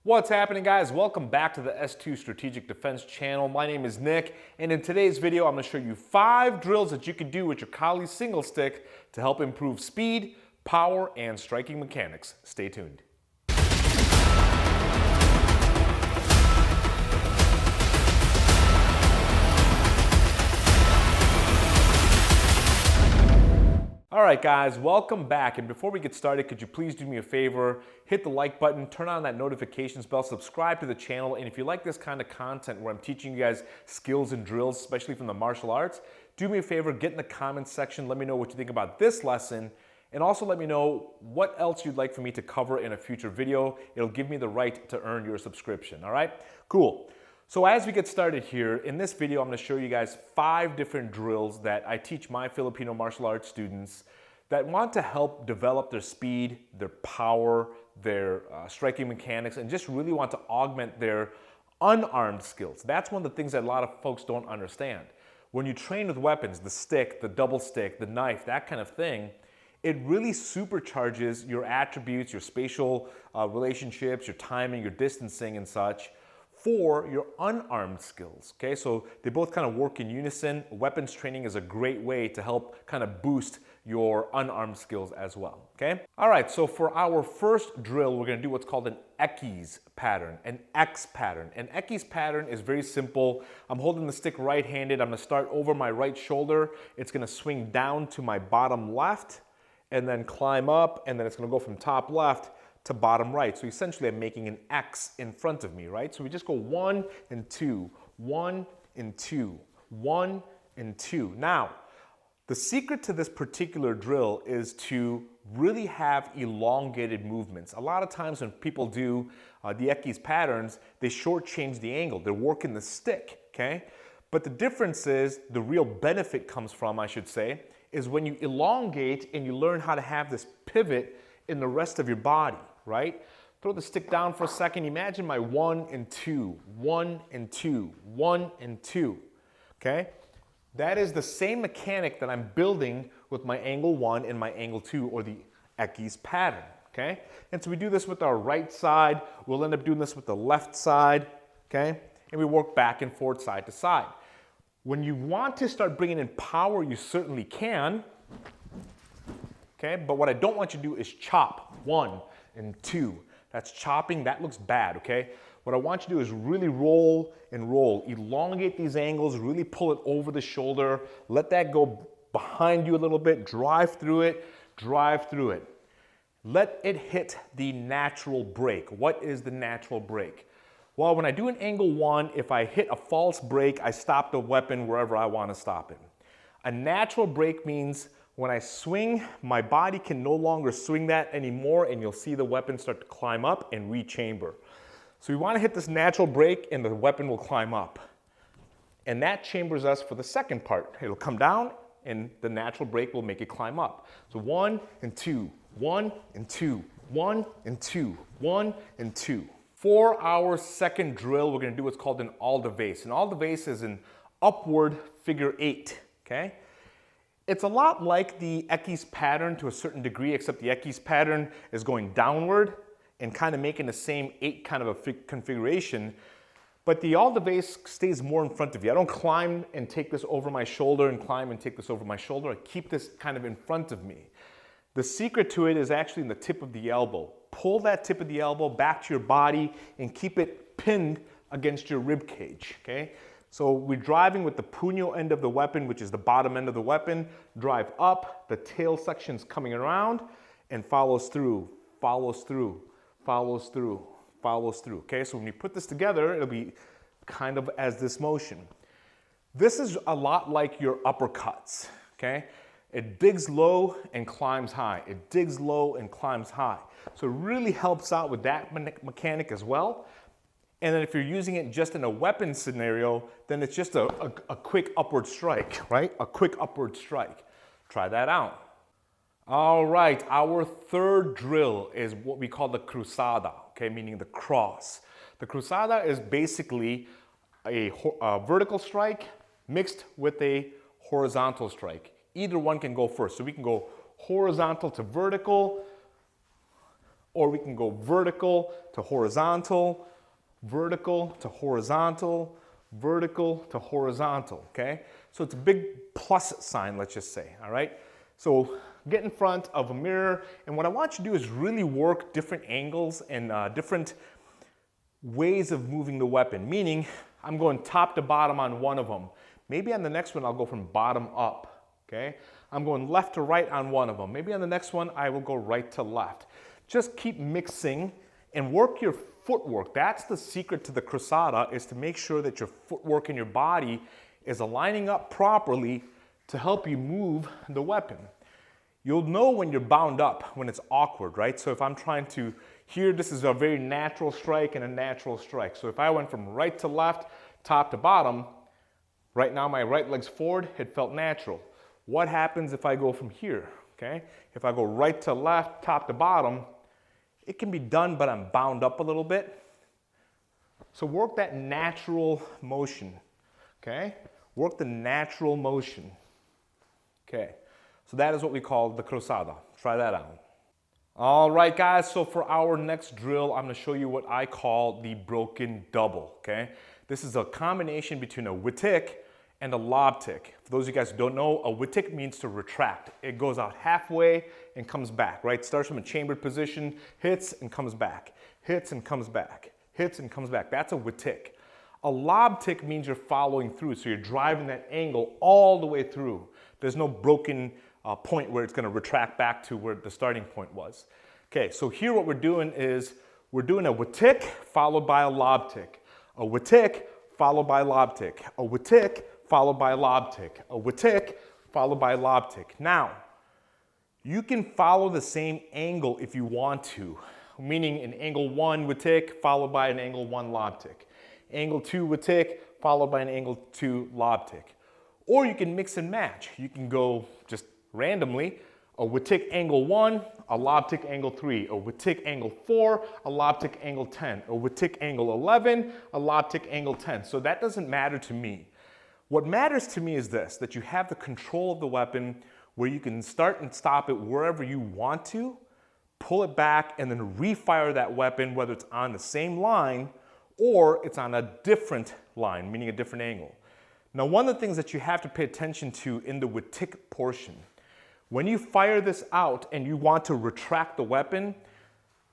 What's happening, guys? Welcome back to the S2 Strategic Defense channel. My name is Nick, and in today's video, I'm going to show you 5 drills that you can do with your Kali single stick to help improve speed, power, and striking mechanics. Stay tuned. All right, guys, welcome back. And before we get started, could you please do me a favor, hit the like button, turn on that notifications bell, subscribe to the channel. And if you like this kind of content where I'm teaching you guys skills and drills, especially from the martial arts, do me a favor, get in the comments section. Let me know what you think about this lesson. And also let me know what else you'd like for me to cover in a future video. It'll give me the right to earn your subscription, all right? Cool. So as we get started here, in this video, I'm going to show you guys 5 different drills that I teach my Filipino martial arts students that want to help develop their speed, their power, their striking mechanics, and just really want to augment their unarmed skills. That's one of the things that a lot of folks don't understand. When you train with weapons, the stick, the double stick, the knife, that kind of thing, it really supercharges your attributes, your spatial relationships, your timing, your distancing and such, for your unarmed skills, okay? So they both kind of work in unison. Weapons training is a great way to help kind of boost your unarmed skills as well, okay? All right, so for our first drill, we're gonna do what's called an Equis pattern, an X pattern. An Equis pattern is very simple. I'm holding the stick right-handed. I'm gonna start over my right shoulder. It's gonna swing down to my bottom left and then climb up, and then it's gonna go from top left to bottom right. So essentially I'm making an X in front of me, right? So we just go 1 and 2, 1 and 2, 1 and 2. Now, the secret to this particular drill is to really have elongated movements. A lot of times when people do the Equis patterns, they shortchange the angle. They're working the stick, okay? But the difference is, the real benefit comes from, I should say, is when you elongate and you learn how to have this pivot in the rest of your body, right? Throw the stick down for a second. Imagine my 1 and 2, 1 and 2, 1 and 2, okay? That is the same mechanic that I'm building with my angle 1 and my angle 2, or the Equis pattern, okay? And so we do this with our right side. We'll end up doing this with the left side, okay? And we work back and forth, side to side. When you want to start bringing in power, you certainly can, okay? But what I don't want you to do is chop 1 and 2. That's chopping. That looks bad, okay? What I want you to do is really roll and roll. Elongate these angles, really pull it over the shoulder. Let that go behind you a little bit. Drive through it, drive through it. Let it hit the natural break. What is the natural break? Well, when I do an angle 1, if I hit a false break, I stop the weapon wherever I want to stop it. A natural break means when I swing, my body can no longer swing that anymore, and you'll see the weapon start to climb up and rechamber. So we want to hit this natural break, and the weapon will climb up. And that chambers us for the second part. It'll come down, and the natural break will make it climb up. So 1 and 2, 1 and 2, 1 and 2, 1 and 2. For our second drill, we're going to do what's called an Aldaves. An Aldaves is an upward figure 8, okay? It's a lot like the Equis pattern to a certain degree, except the Equis pattern is going downward and kind of making the same 8 kind of a configuration. But the Aldaves stays more in front of you. I don't climb and take this over my shoulder and climb and take this over my shoulder. I keep this kind of in front of me. The secret to it is actually in the tip of the elbow. Pull that tip of the elbow back to your body and keep it pinned against your rib cage, okay? So we're driving with the puño end of the weapon, which is the bottom end of the weapon. Drive up, the tail section's coming around, and follows through, follows through, follows through, follows through, okay? So when you put this together, it'll be kind of as this motion. This is a lot like your uppercuts, okay? It digs low and climbs high. It digs low and climbs high. So it really helps out with that mechanic as well. And then if you're using it just in a weapon scenario, then it's just a quick upward strike, right? A quick upward strike. Try that out. All right, our third drill is what we call the Crosada, okay, meaning the cross. The Crosada is basically a vertical strike mixed with a horizontal strike. Either one can go first. So we can go horizontal to vertical, Or we can go vertical to horizontal, vertical to horizontal, vertical to horizontal, okay? So it's a big plus sign, let's just say, all right? So get in front of a mirror, and what I want you to do is really work different angles and different ways of moving the weapon, meaning I'm going top to bottom on one of them. Maybe on the next one, I'll go from bottom up, okay? I'm going left to right on one of them. Maybe on the next one, I will go right to left. Just keep mixing and work your footwork. That's the secret to the Crosada, is to make sure that your footwork and your body is aligning up properly to help you move the weapon. You'll know when you're bound up, when it's awkward, right? So if I'm trying to, here, this is a very natural strike and a natural strike. So if I went from right to left, top to bottom, right now my right leg's forward, it felt natural. What happens if I go from here, okay? If I go right to left, top to bottom, it can be done, but I'm bound up a little bit. So work that natural motion, okay? Work the natural motion, okay? So that is what we call the Crosada. Try that out. All right, guys, so for our next drill, I'm gonna show you what I call the broken double, okay? This is a combination between a witik and a lob tick. For those of you guys who don't know, a witik means to retract. It goes out halfway and comes back, right? Starts from a chambered position, hits and comes back, hits and comes back, hits and comes back. That's a witik. A lob tick means you're following through, so you're driving that angle all the way through. There's no broken point where it's gonna retract back to where the starting point was. Okay, so here what we're doing is we're doing a witik followed by a lob tick, a witik followed by a lob tick, a witik followed by a lob tick, a witik followed by a lob tick. Now, you can follow the same angle if you want to, meaning an angle 1 witik followed by an angle 1 lob tick, angle 2 witik followed by an angle 2 lob tick. Or you can mix and match. You can go just randomly, a witik angle 1, a lob tick angle 3, a witik angle 4, a lob tick angle 10, a witik angle 11, a lob tick angle 10. So that doesn't matter to me. What matters to me is this, that you have the control of the weapon where you can start and stop it wherever you want to, pull it back, and then refire that weapon, whether it's on the same line or it's on a different line, meaning a different angle. Now, one of the things that you have to pay attention to in the witik portion, when you fire this out and you want to retract the weapon,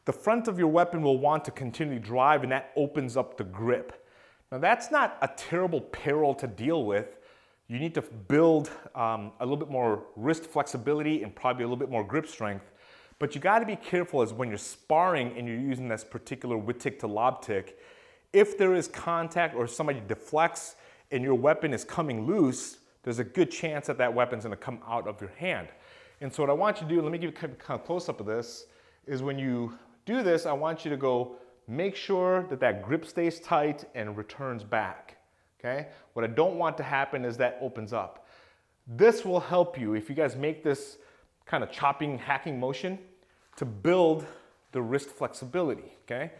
the front of your weapon will want to continually drive, and that opens up the grip. Now, that's not a terrible peril to deal with. You need to build a little bit more wrist flexibility and probably a little bit more grip strength. But you got to be careful as when you're sparring and you're using this particular witik to lob tick, if there is contact or somebody deflects and your weapon is coming loose, there's a good chance that that weapon's going to come out of your hand. And so what I want you to do, let me give you kind of close up of this, is when you do this, I want you to go make sure that that grip stays tight and returns back, okay? What I don't want to happen is that opens up. This will help you if you guys make this kind of chopping, hacking motion to build the wrist flexibility, okay?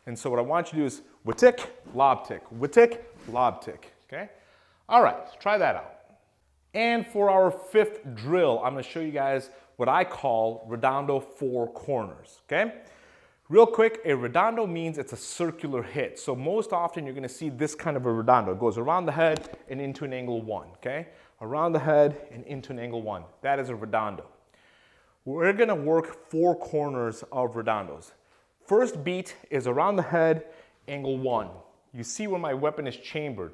And so what I want you to do is witik, lob tick, witik, lob tick, okay? All right, try that out. And for our fifth drill, I'm gonna show you guys what I call Redondo 4 corners, okay? Real quick, a Redondo means it's a circular hit. So most often you're gonna see this kind of a Redondo. It goes around the head and into an angle 1, okay? Around the head and into an angle 1. That is a Redondo. We're gonna work 4 corners of Redondos. First beat is around the head, angle 1. You see where my weapon is chambered.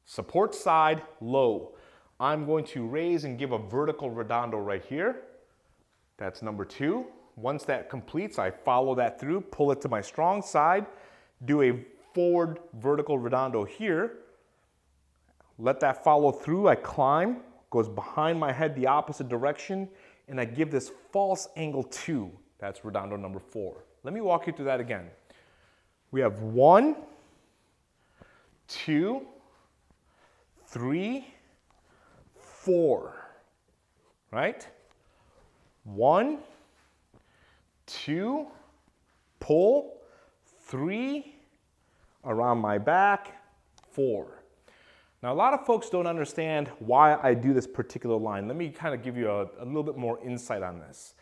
Support side, low. I'm going to raise and give a vertical Redondo right here. That's number 2. Once that completes, I follow that through, pull it to my strong side, do a forward vertical Redondo here. Let that follow through, I climb, goes behind my head the opposite direction, and I give this false angle 2. That's Redondo number 4. Let me walk you through that again. We have 1, 2, 3, 4, right? 1, 2, pull, 3, around my back, 4. Now, a lot of folks don't understand why I do this particular line. Let me kind of give you a little bit more insight on this.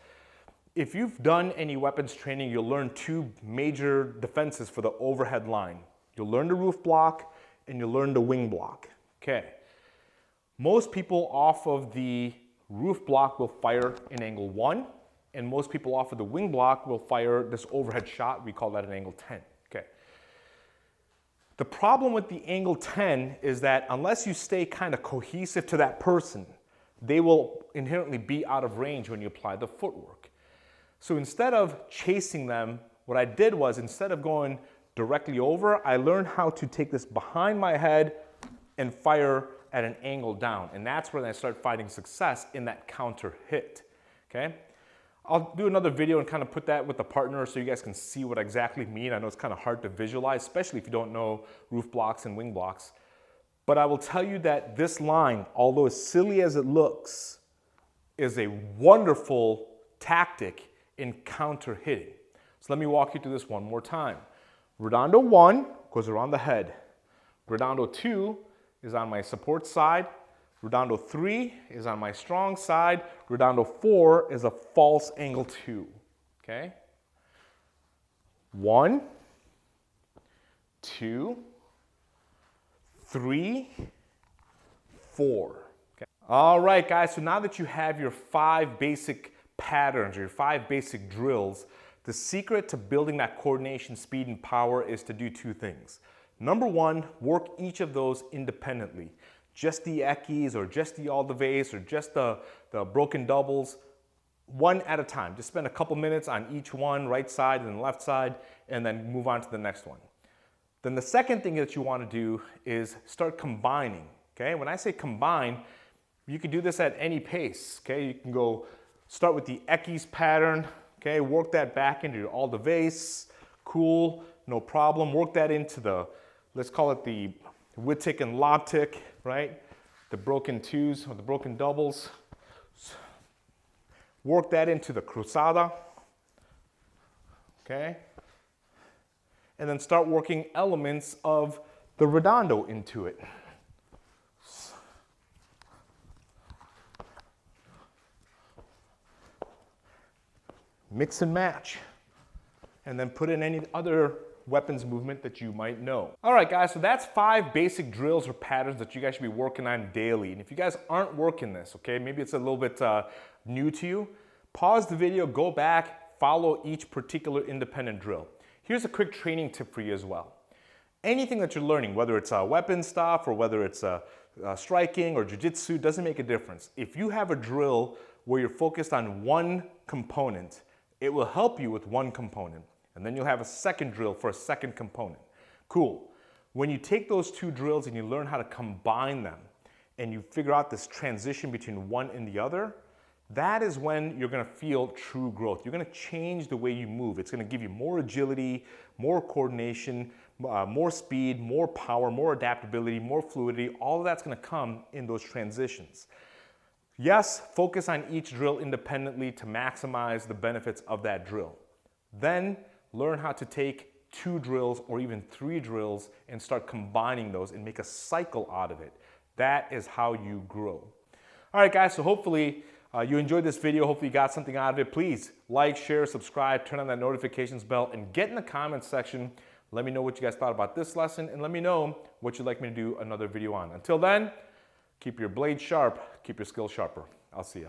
If you've done any weapons training, you'll learn two major defenses for the overhead line. You'll learn the roof block and you'll learn the wing block. Okay. Most people off of the roof block will fire in angle 1, and most people off of the wing block will fire this overhead shot. We call that an angle 10. Okay. The problem with the angle 10 is that unless you stay kind of cohesive to that person, they will inherently be out of range when you apply the footwork. So instead of chasing them, what I did was, instead of going directly over, I learned how to take this behind my head and fire at an angle down. And that's when I start finding success in that counter hit. Okay? I'll do another video and kind of put that with the partner so you guys can see what I exactly mean. I know it's kind of hard to visualize, especially if you don't know roof blocks and wing blocks. But I will tell you that this line, although as silly as it looks, is a wonderful tactic in counter hitting. So let me walk you through this one more time. Redondo 1 goes around the head. Redondo 2 is on my support side. Redondo 3 is on my strong side. Redondo 4 is a false angle 2. Okay? 1, 2, 3, 4. Okay. All right, guys, so now that you have your 5 basic patterns, or your 5 basic drills, the secret to building that coordination, speed, and power is to do 2 things. Number 1, work each of those independently. Just the Equis, or just the Aldaves, or just the broken doubles, one at a time. Just spend a couple minutes on each one, right side and left side, and then move on to the next one. Then the second thing that you want to do is start combining. Okay? When I say combine, you can do this at any pace. Okay? You can go start with the Equis pattern. Okay? Work that back into your Aldaves. Cool, no problem. Work that into the, let's call it the Wittick and Lobtick, right? The broken twos or the broken doubles. Work that into the Crosada. Okay? And then start working elements of the Redondo into it. Mix and match. And then put in any other weapons movement that you might know. All right, guys, so that's 5 basic drills or patterns that you guys should be working on daily. And if you guys aren't working this, okay, maybe it's a little bit new to you, pause the video, go back, follow each particular independent drill. Here's a quick training tip for you as well. Anything that you're learning, whether it's weapon stuff or whether it's striking or jiu-jitsu, doesn't make a difference. If you have a drill where you're focused on one component, it will help you with one component. And then you'll have a second drill for a second component. Cool. When you take those 2 drills and you learn how to combine them and you figure out this transition between one and the other, that is when you're going to feel true growth. You're going to change the way you move. It's going to give you more agility, more coordination, more speed, more power, more adaptability, more fluidity. All of that's going to come in those transitions. Yes, focus on each drill independently to maximize the benefits of that drill. Then learn how to take 2 drills or even 3 drills and start combining those and make a cycle out of it. That is how you grow. All right, guys, so hopefully you enjoyed this video. Hopefully you got something out of it. Please like, share, subscribe, turn on that notifications bell, and get in the comments section. Let me know what you guys thought about this lesson, and let me know what you'd like me to do another video on. Until then, keep your blade sharp, keep your skills sharper. I'll see ya.